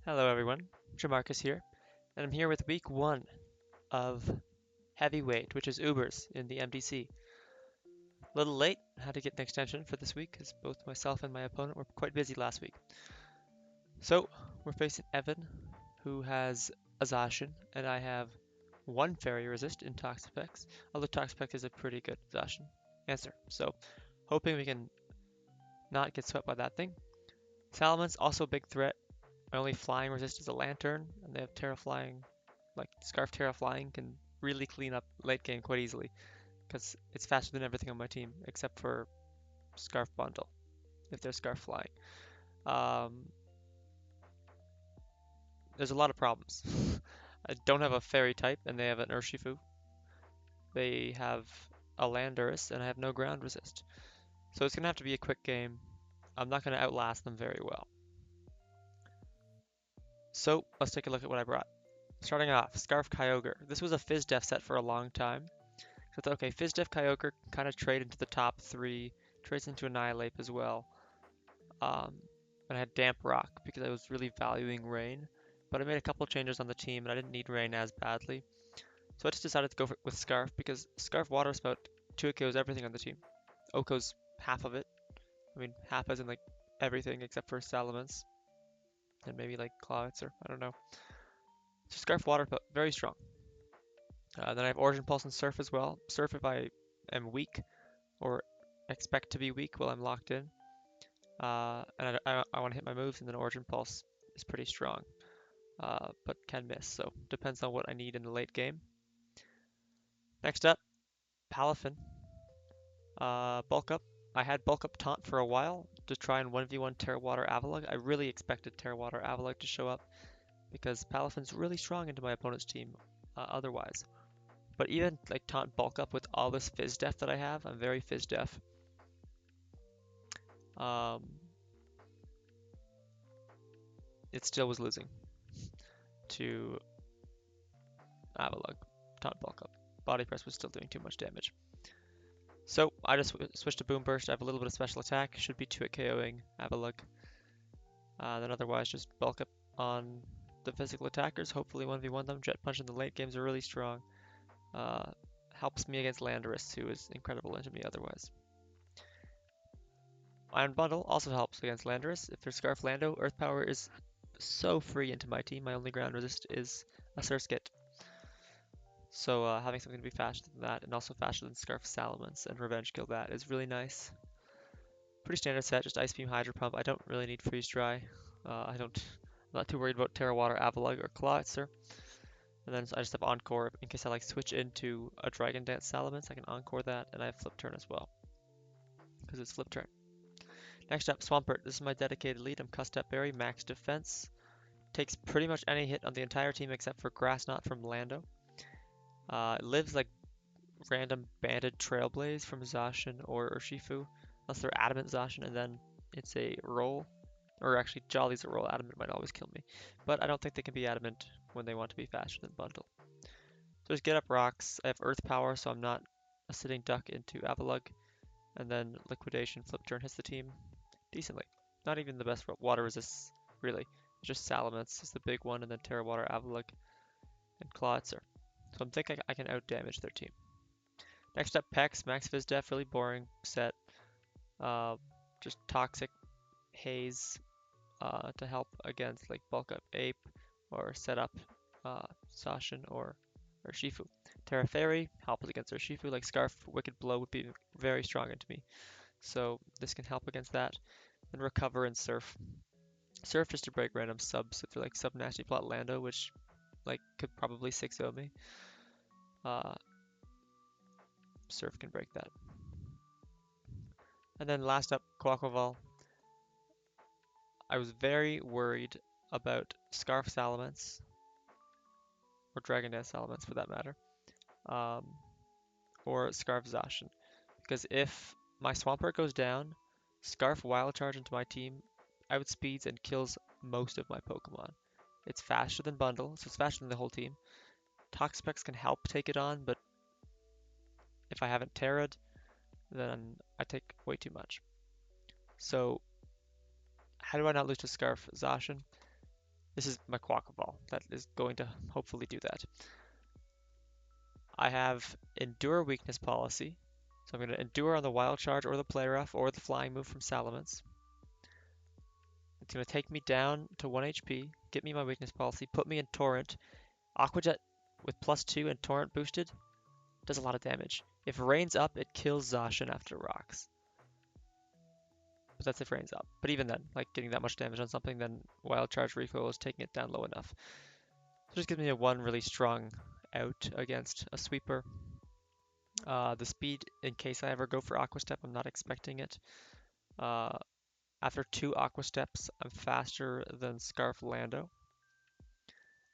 Hello everyone, Jamarcus here, and I'm here with week 1 of Heavyweight, which is Ubers in the MDC. A little late, had to get an extension for this week because both myself and my opponent were quite busy last week. So, we're facing Evan, who has a Zacian, and I have one Fairy Resist in Toxapex, although Toxapex is a pretty good Zacian answer. So, hoping we can not get swept by that thing. Salaman's also a big threat. My only flying resist is a Lantern, and they have Terra Flying. Like Scarf Terra Flying can really clean up late game quite easily because it's faster than everything on my team except for Scarf Bundle if they're Scarf Flying. Um, there's a lot of problems. I don't have a Fairy type, and they have an Urshifu. They have a Landorus, and I have no ground resist. So it's gonna have to be a quick game. I'm not gonna outlast them very well. So let's take a look at what I brought. Starting off, Scarf Kyogre. This was a Fizz Def set for a long time. So I thought, okay, Fizz Def Kyogre kind of trade into the top 3, trades into Annihilate as well. Um, and I had Damp Rock because I was really valuing Rain. But I made a couple changes on the team and I didn't need Rain as badly. So I just decided to go with Scarf because Scarf Water Spout 2 KOs everything on the team. Oko's half of it. I mean, half as in like everything except for Salamence and maybe like Clawitzer, or I don't know. So Scarf Water Spout, very strong. Then I have Origin Pulse and Surf as well. Surf if I am weak or expect to be weak while I'm locked in. And I want to hit my moves, and then Origin Pulse is pretty strong, but can miss, so depends on what I need in the late game. Next up, Palafin. Bulk Up. I had Bulk Up Taunt for a while to try and 1v1 Terrawater Avalugg. I really expected Terrawater Avalugg to show up because Palafin's really strong into my opponent's team otherwise. But even like Taunt Bulk Up with all this Fizz Def that I have, I'm very Fizz Def. Um, it still was losing to Avalugg. Taunt Bulk Up. Body Press was still doing too much damage. So I just switched to Boom Burst. I have a little bit of special attack. Should be 2 at KOing Avalugg. Then otherwise just bulk up on the physical attackers. Hopefully 1v1 them. Jet Punch in the late games are really strong. Uh, helps me against Landorus, who is incredible into me otherwise. Iron Bundle also helps against Landorus. If there's Scarf Lando, Earth Power is so free into my team. My only ground resist is a Surskit. So having something to be faster than that, and also faster than Scarf Salamence and Revenge Kill that is really nice. Pretty standard set, just Ice Beam, Hydro Pump. I don't really need Freeze Dry. I'm not too worried about Terra Water, Avalugg, or Clawitzer. And then I just have Encore in case I like switch into a Dragon Dance Salamence. I can Encore that, and I have Flip Turn as well because it's Flip Turn. Next up, Swampert. This is my dedicated lead. I'm Custep Berry, max defense. Takes pretty much any hit on the entire team except for Grass Knot from Lando. It lives like random banded Trailblaze from Zacian or Urshifu, unless they're Adamant Zacian, and then it's a roll. Or actually, Jolly's a roll. Adamant might always kill me. But I don't think they can be Adamant when they want to be faster than Bundle. So there's Get Up Rocks. I have Earth Power, so I'm not a sitting duck into Avalugg. And then Liquidation Flip Turn hits the team decently. Not even the best water resists, really. Just Salamence is the big one, and then Terra Water, Avalugg, and Clawitzer. So I'm thinking I can outdamage their team. Next up, Pex, Max Fizz Def, really boring set. Just Toxic Haze to help against like Bulk Up Ape or set up Sashin or Shifu. Terra Fairy helps against Shifu, like Scarf Wicked Blow would be very strong into me. So this can help against that. Then Recover and Surf. Surf just to break random subs if they're like sub Nasty Plot Lando, which like could probably 6-0 me. Uh, Surf can break that. And then last up, Quaquaval. I was very worried about Scarf Salamence, or Dragon Dance Salamence for that matter, um, or Scarf Zacian. Because if my Swampert goes down, Scarf Wild Charge into my team outspeeds and kills most of my Pokemon. It's faster than Bundle, so it's faster than the whole team. Toxapex can help take it on, but if I haven't Terra'd, then I take way too much. So how do I not lose to Scarf Zacian? This is my Quackball. That is going to hopefully do that. I have Endure Weakness Policy. So I'm going to Endure on the Wild Charge or the Play Rough or the Flying move from Salamence. It's going to take me down to 1 HP, get me my Weakness Policy, put me in Torrent. Aqua Jet with +2 and Torrent boosted does a lot of damage. If Rain's up, it kills Zacian after rocks. But that's if Rain's up. But even then, like getting that much damage on something, then Wild Charge recoil is taking it down low enough. So just gives me a one really strong out against a sweeper. The speed, in case I ever go for Aqua Step, I'm not expecting it. After 2 Aqua Steps, I'm faster than Scarf Lando.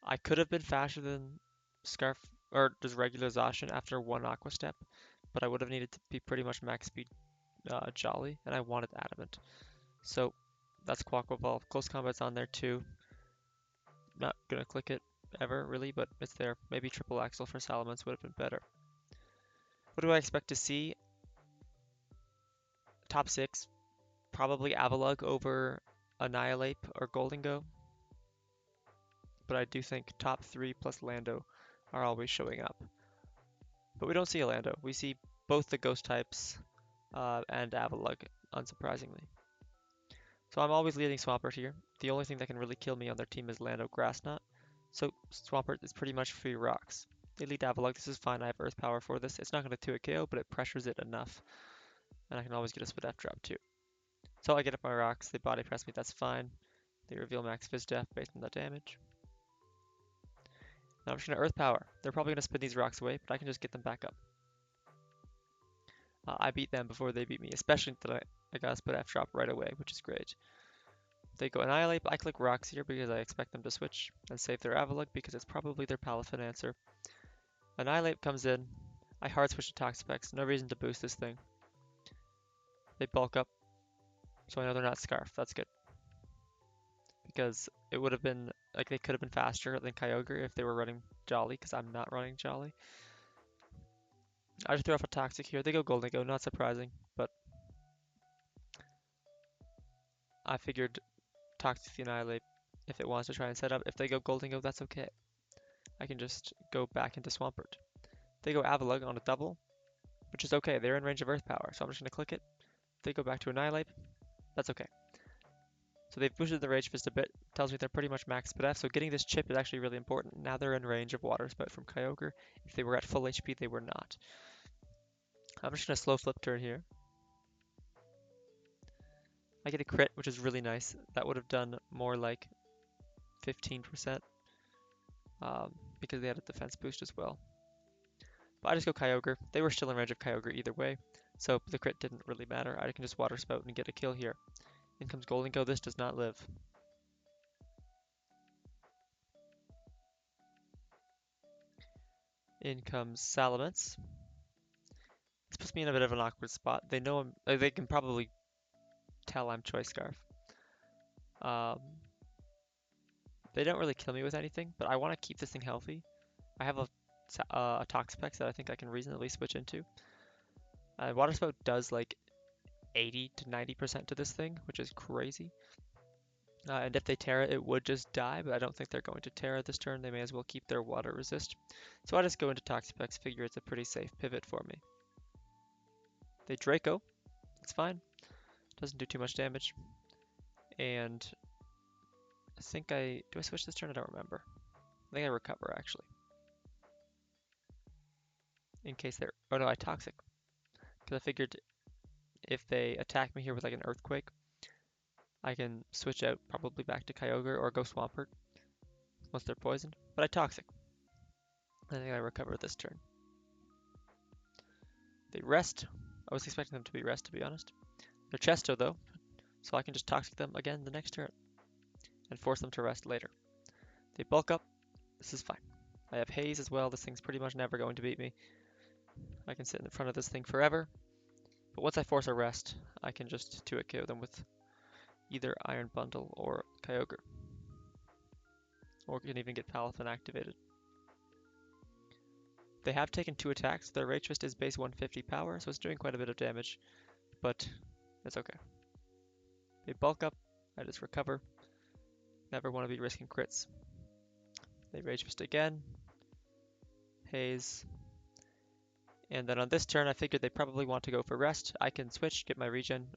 I could have been faster than Scarf or just regular Zacian after 1 Aqua Step, but I would have needed to be pretty much max speed Jolly, and I wanted Adamant. So that's Quackball. Close Combat's on there too. Not gonna click it ever really, but it's there. Maybe Triple Axle for Salamence would have been better. What do I expect to see? Top 6, probably Avalugg over Annihilate or Goldengo. But I do think top 3 plus Lando are always showing up. But we don't see a Lando. We see both the ghost types and Avalugg, unsurprisingly. So I'm always leading Swampert here. The only thing that can really kill me on their team is Lando Grassknot. So Swampert is pretty much free rocks. They lead Avalugg. This is fine. I have Earth Power for this. It's not going to 2-hit KO, but it pressures it enough. And I can always get a Split F drop too. So I get up my rocks. They body press me. That's fine. They reveal max Fizz Def based on the damage. Now I'm just going to Earth Power. They're probably going to spin these rocks away, but I can just get them back up. I beat them before they beat me, especially that I got a Split F drop right away, which is great. They go Annihilate, but I click Rocks here because I expect them to switch and save their Avalugg because it's probably their Palafinancer. Annihilate comes in. I hard switch to Toxapex. No reason to boost this thing. They bulk up, so I know they're not Scarf. That's good. Because it would have been, like, they could have been faster than Kyogre if they were running Jolly, because I'm not running Jolly. I just throw off a Toxic here. They go Goldengo, not surprising, but I figured Toxic Annihilate if it wants to try and set up. If they go Goldengo, that's okay. I can just go back into Swampert. They go Avalugg on a double, which is okay. They're in range of Earth Power, so I'm just going to click it. They go back to Annihilate. That's okay. So they've boosted the Rage Fist a bit. Tells me they're pretty much max Split F, so getting this chip is actually really important. Now they're in range of Water Spout from Kyogre. If they were at full HP, they were not. I'm just going to slow flip turn here. I get a crit, which is really nice. That would have done more like 15% because they had a defense boost as well. But I just go Kyogre. They were still in range of Kyogre either way, so the crit didn't really matter. I can just Water Spout and get a kill here. In comes Goldengo. This does not live. In comes Salamence. This puts me in a bit of an awkward spot. They know they can probably tell I'm Choice Scarf. They don't really kill me with anything, but I want to keep this thing healthy. I have a Toxapex that I think I can reasonably switch into. Water Spout does like 80 to 90% to this thing, which is crazy. And if they Terra, it would just die, but I don't think they're going to Terra this turn. They may as well keep their water resist. So I just go into Toxapex, figure it's a pretty safe pivot for me. They Draco. It's fine. Doesn't do too much damage. And I think do I switch this turn? I don't remember. I think I recover actually. In case they're, oh no, I Toxic. Because I figured if they attack me here with like an Earthquake, I can switch out probably back to Kyogre or go Swampert once they're poisoned. But I Toxic. I think I recover this turn. They rest. I was expecting them to be rest, to be honest. They're Chesto though, so I can just Toxic them again the next turn and force them to rest later. They bulk up. This is fine. I have Haze as well. This thing's pretty much never going to beat me. I can sit in front of this thing forever. But once I force a rest, I can just 2-hit KO them with either Iron Bundle or Kyogre. Or can even get Palafin activated. They have taken 2 attacks. Their Rage Fist is base 150 power, so it's doing quite a bit of damage. But it's okay. They bulk up. I just recover. Never want to be risking crits. They Rage Fist again. Haze. And then on this turn, I figured they probably want to go for rest. I can switch, get my regen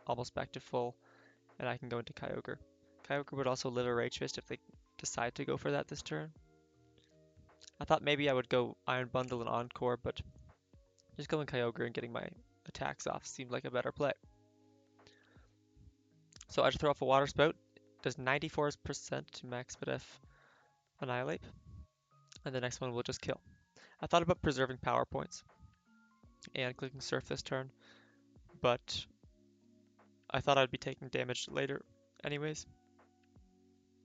almost back to full, and I can go into Kyogre. Kyogre would also live a Rage Fist if they decide to go for that this turn. I thought maybe I would go Iron Bundle and Encore, but just going Kyogre and getting my attacks off seemed like a better play. So I just throw off a Water Spout. Does 94% to max def Annihilate, and the next one will just kill. I thought about preserving power points and clicking Surf this turn, but I thought I'd be taking damage later anyways,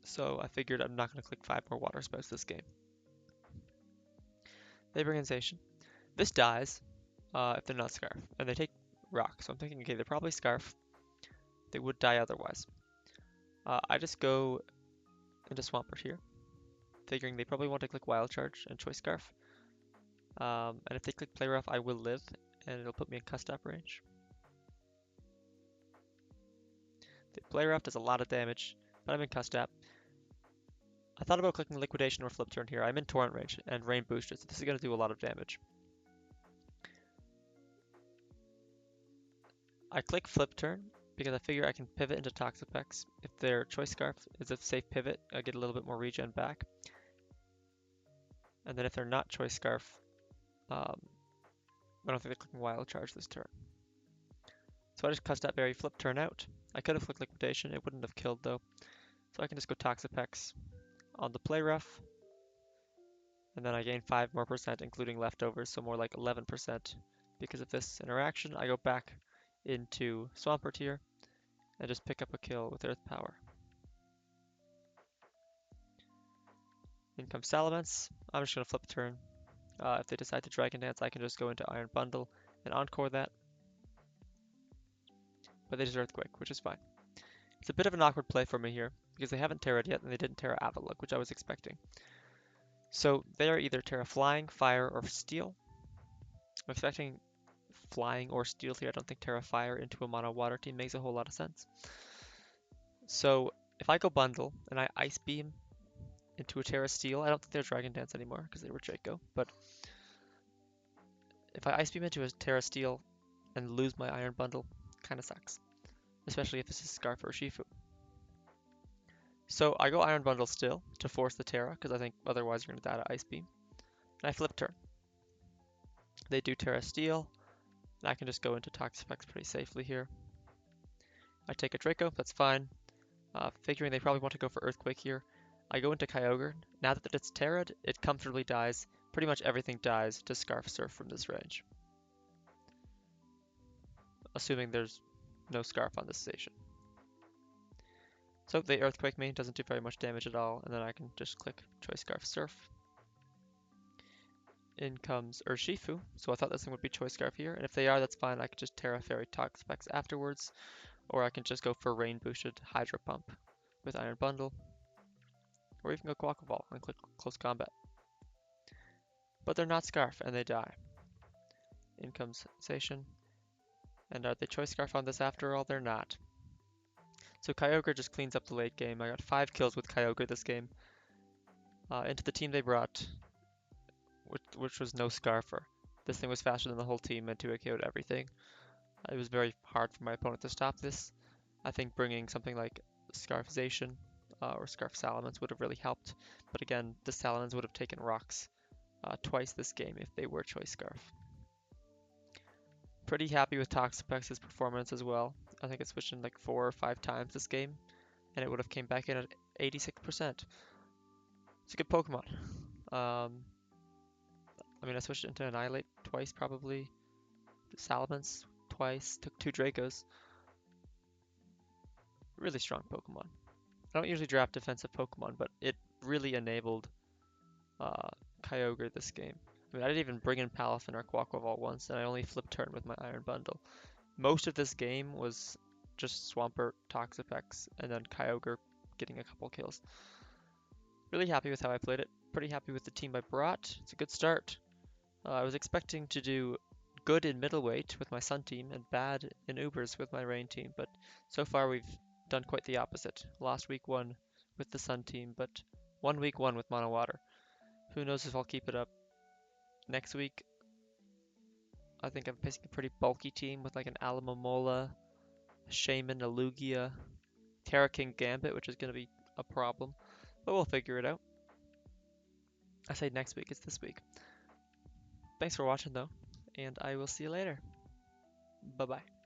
so I figured I'm not going to click 5 more Water Spouts this game. They bring in Zacian. This dies if they're not Scarf, and they take Rock, so I'm thinking, okay, they're probably Scarf. They would die otherwise. I just go into Swampert here, figuring they probably want to click Wild Charge and Choice Scarf. And if they click Play Rough, I will live, and it'll put me in Custap range. The Play Rough does a lot of damage, but I'm in Custap. I thought about clicking Liquidation or Flip Turn here. I'm in Torrent range and Rain Boosted, so this is going to do a lot of damage. I click Flip Turn because I figure I can pivot into Toxapex. If their Choice Scarf is a safe pivot, I get a little bit more regen back. And then if they're not Choice Scarf, I don't think they're clicking Wild Charge this turn. So I just Custap Berry, Flip Turn out. I could have clicked Liquidation, it wouldn't have killed though. So I can just go Toxapex on the Play Rough. And then I gain 5% more, including leftovers, so more like 11%. Because of this interaction, I go back into Swampert here and just pick up a kill with Earth Power. In comes Salamence. I'm just going to flip turn. If they decide to Dragon Dance, I can just go into Iron Bundle and Encore that. But they just Earthquake, which is fine. It's a bit of an awkward play for me here, because they haven't Terra'd yet, and they didn't Terra Avalok, which I was expecting. So they are either Terra Flying, Fire, or Steel. I'm expecting Flying or Steel here. I don't think Terra Fire into a Mono Water team makes a whole lot of sense. So if I go Bundle and I Ice Beam into a Terra Steel, I don't think they're Dragon Dance anymore because they were Draco, but if I Ice Beam into a Terra Steel and lose my Iron Bundle, kind of sucks, especially if this is Scarf or Shifu. So I go Iron Bundle still to force the Terra because I think otherwise you're going to die to Ice Beam, and I flip turn. They do Terra Steel, and I can just go into Toxapex pretty safely here. I take a Draco, that's fine. Figuring they probably want to go for Earthquake here. I go into Kyogre. Now that it's Terra'd, it comfortably dies. Pretty much everything dies to Scarf Surf from this range. Assuming there's no Scarf on this station. So they Earthquake me, doesn't do very much damage at all, and then I can just click Choice Scarf Surf. In comes Urshifu, so I thought this thing would be Choice Scarf here, and if they are, that's fine. I can just Terra Fairy Toxapex afterwards, or I can just go for Rain Boosted Hydro Pump with Iron Bundle, or even go Quackle Ball and click Close Combat. But they're not Scarf, and they die. In comes Zacian, and are they Choice Scarf on this after all? They're not. So Kyogre just cleans up the late game. I got 5 kills with Kyogre this game. Into the team they brought, which was no Scarfer. This thing was faster than the whole team and 2 KO'd everything. It was very hard for my opponent to stop this. I think bringing something like Scarf Zacian or Scarf Salamence would have really helped. But again, the Salamence would have taken rocks twice this game if they were Choice Scarf. Pretty happy with Toxapex's performance as well. I think it switched in like 4 or 5 times this game, and it would have came back in at 86%. It's a good Pokemon. I mean, I switched into Annihilate twice probably. Salamence twice. Took 2 Dracos. Really strong Pokemon. I don't usually draft defensive Pokemon, but it really enabled Kyogre this game. I mean, I didn't even bring in Palafin or Quaquaval once, and I only flipped turn with my Iron Bundle. Most of this game was just Swampert, Toxapex, and then Kyogre getting a couple kills. Really happy with how I played it. Pretty happy with the team I brought. It's a good start. I was expecting to do good in middleweight with my Sun team and bad in Ubers with my Rain team, but so far we've done quite the opposite. Lost week 1 with the Sun team, but 1 week 1 with Mono Water. Who knows if I'll keep it up next week. I think I'm facing a pretty bulky team with like an Alamomola, a Shaman, a Lugia, Terra King Gambit, which is going to be a problem, but we'll figure it out. I say next week, it's this week. Thanks for watching though, and I will see you later. Bye bye.